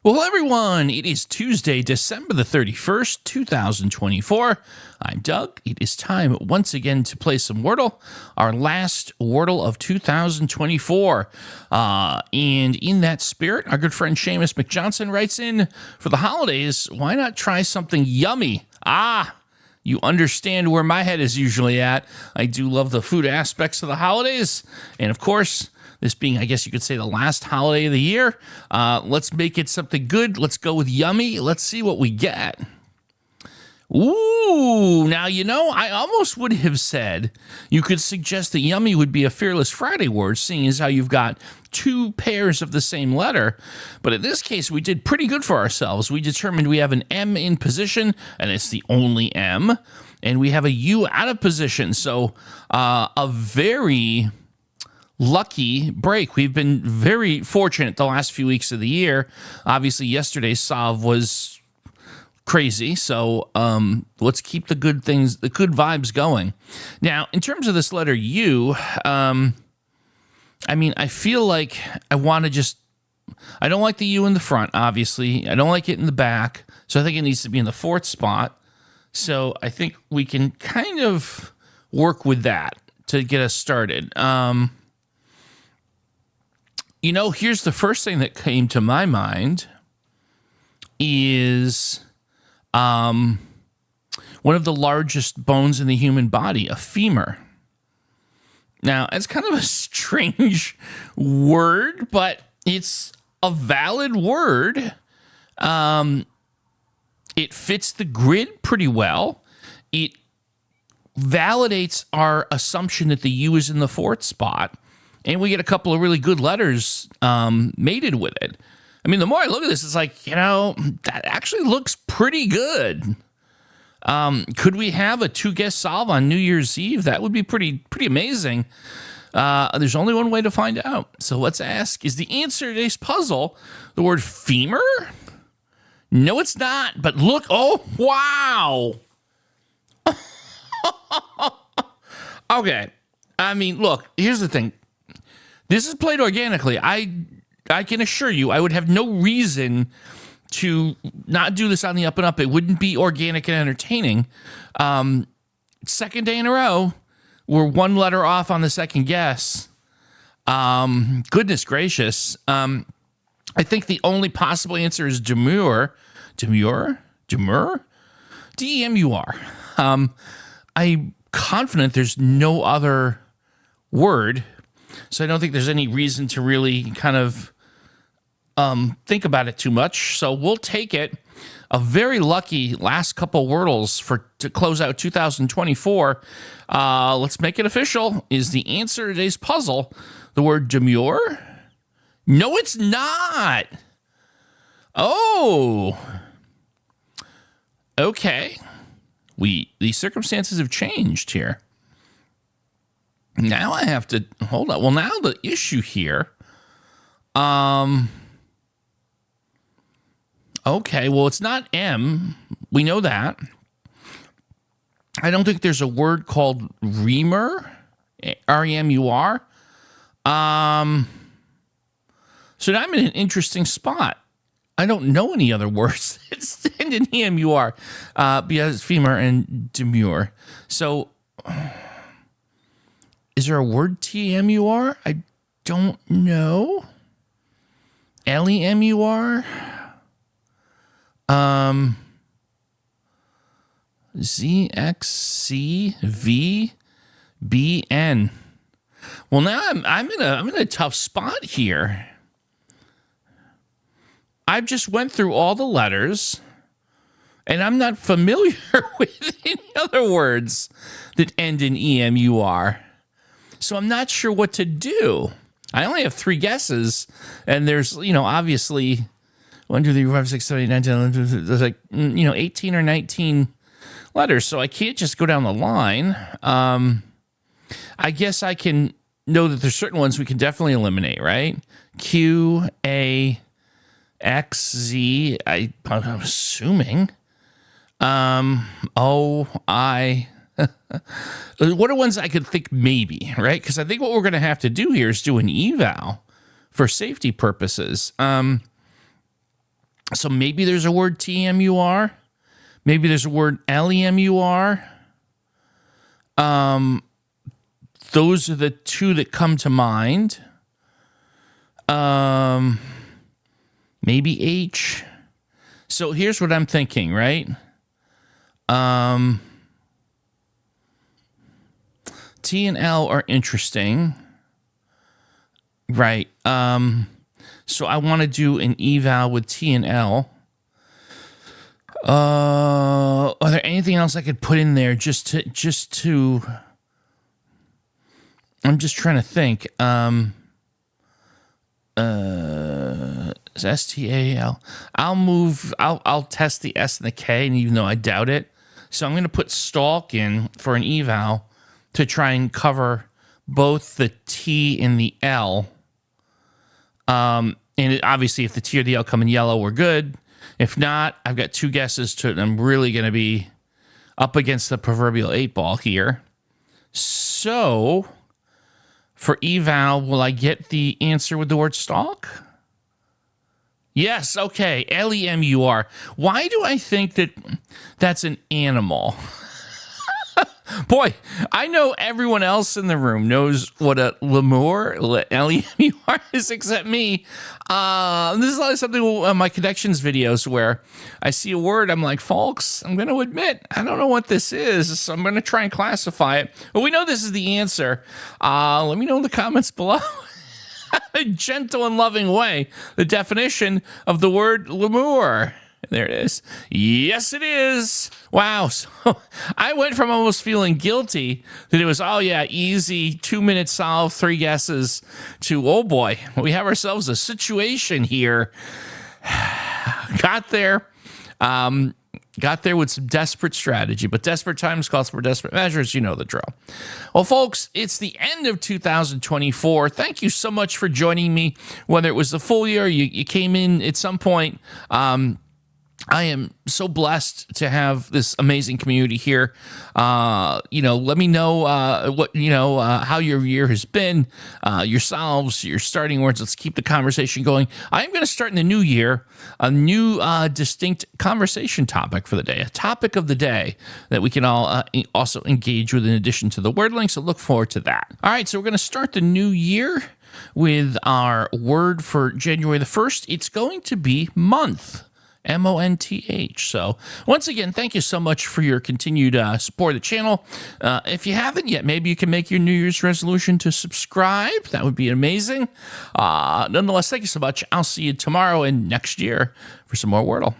Well, everyone, it is Tuesday, December the 31st, 2024. I'm Doug. It is time once again to play some Wordle, our last Wordle of 2024. And in that spirit, our good friend Seamus McJohnson writes in, for the holidays, why not try something yummy? You understand where my head is usually at. I do love the food aspects of the holidays. And of course, this being, I guess you could say, the last holiday of the year, let's make it something good. Let's go with yummy. Let's see what we get. Ooh, now, I almost would have said you could suggest that yummy would be a Fearless Friday word, seeing as how you've got two pairs of the same letter. But in this case, we did pretty good for ourselves. We determined we have an M in position, and it's the only M. And we have a U out of position. So a very lucky break. We've been very fortunate the last few weeks of the year. Obviously, yesterday's solve was crazy. So let's keep the good things, the good vibes going. Now, in terms of this letter U, I feel like I want to just, I don't like the U in the front, obviously. I don't like it in the back. So I think it needs to be in the fourth spot. So I think we can kind of work with that to get us started. Here's the first thing that came to my mind is one of the largest bones in the human body, a femur. Now, it's kind of a strange word, but it's a valid word. It fits the grid pretty well. It validates our assumption that the U is in the fourth spot. And we get a couple of really good letters mated with it. I mean, the more I look at this, it's like, that actually looks pretty good. Could we have a two-guess solve on New Year's Eve? That would be pretty amazing. There's only one way to find out. So let's ask, is the answer to today's puzzle the word femur? No, it's not. But look, oh, wow. Okay. I mean, look, here's the thing. This is played organically. I can assure you I would have no reason to not do this on the up and up. It wouldn't be organic and entertaining. Second day in a row, we're one letter off on the second guess. Goodness gracious. I think the only possible answer is Demure. Demure? D-E-M-U-R. I'm confident there's no other word. So I don't think there's any reason to really kind of think about it too much. So we'll take it. A very lucky last couple Wordles to close out 2024. Let's make it official. Is the answer to today's puzzle the word demure? No, it's not. Oh. Okay. The circumstances have changed here. Now I have to hold on. Well, now the issue here. Okay, well, it's not M. We know that. I don't think there's a word called remur, R-E-M-U-R. So now I'm in an interesting spot. I don't know any other words that end in E-M-U-R because femur and demure. So is there a word T-M-U-R? I don't know. L-E-M-U-R? Z-X-C-V-B-N. Well, now I'm in a tough spot here. I've just went through all the letters, and I'm not familiar with any other words that end in E-M-U-R. So I'm not sure what to do. I only have three guesses, and there's, obviously 1, 2, 3, 4, 5, 6, 7, 8, 9, 10, 11, there's like, 18 or 19 letters, so I can't just go down the line. I guess I can know that there's certain ones we can definitely eliminate, right? Q, A, X, Z, I'm assuming. O, I. What are ones I could think maybe, right? Because I think what we're going to have to do here is do an eval for safety purposes. So maybe there's a word TMUR. Maybe there's a word LEMUR. Those are the two that come to mind. Maybe H. So here's what I'm thinking, right? T and L are interesting. Right. So I want to do an eval with T and L. Are there anything else I could put in there just to I'm just trying to think. STAL. I'll test the S and the K, and even though I doubt it. So I'm going to put stalk in for an eval to try and cover both the T and the L. Obviously, if the T or the L come in yellow, we're good. If not, I've got two guesses to it. I'm really going to be up against the proverbial 8-ball here. So, for eval, will I get the answer with the word stalk? Yes, okay, LEMUR. Why do I think that that's an animal? Boy, I know everyone else in the room knows what a lemur, L-E-M-U-R is, except me. This is like something on my connections videos where I see a word, I'm like, folks, I'm going to admit, I don't know what this is, so I'm going to try and classify it. But we know this is the answer. Let me know in the comments below. A gentle and loving way, the definition of the word lemur. There it is. Yes, it is. Wow. So I went from almost feeling guilty that it was, oh, yeah, easy, 2-minute solve, 3 guesses, to, oh, boy, we have ourselves a situation here. Got there. Got there with some desperate strategy, but desperate times calls for desperate measures. You know the drill. Well, folks, it's the end of 2024. Thank you so much for joining me. Whether it was the full year, you came in at some point. I am so blessed to have this amazing community here. Let me know how your year has been, yourselves, your starting words. Let's keep the conversation going. I am going to start in the new year a new distinct conversation topic for the day, a topic of the day that we can all also engage with in addition to the word link. So look forward to that. All right, so we're going to start the new year with our word for January the 1st. It's going to be month. MONTH. So once again, thank you so much for your continued support of the channel. If you haven't yet, maybe you can make your New Year's resolution to subscribe. That would be amazing. Nonetheless, thank you so much. I'll see you tomorrow and next year for some more Wordle.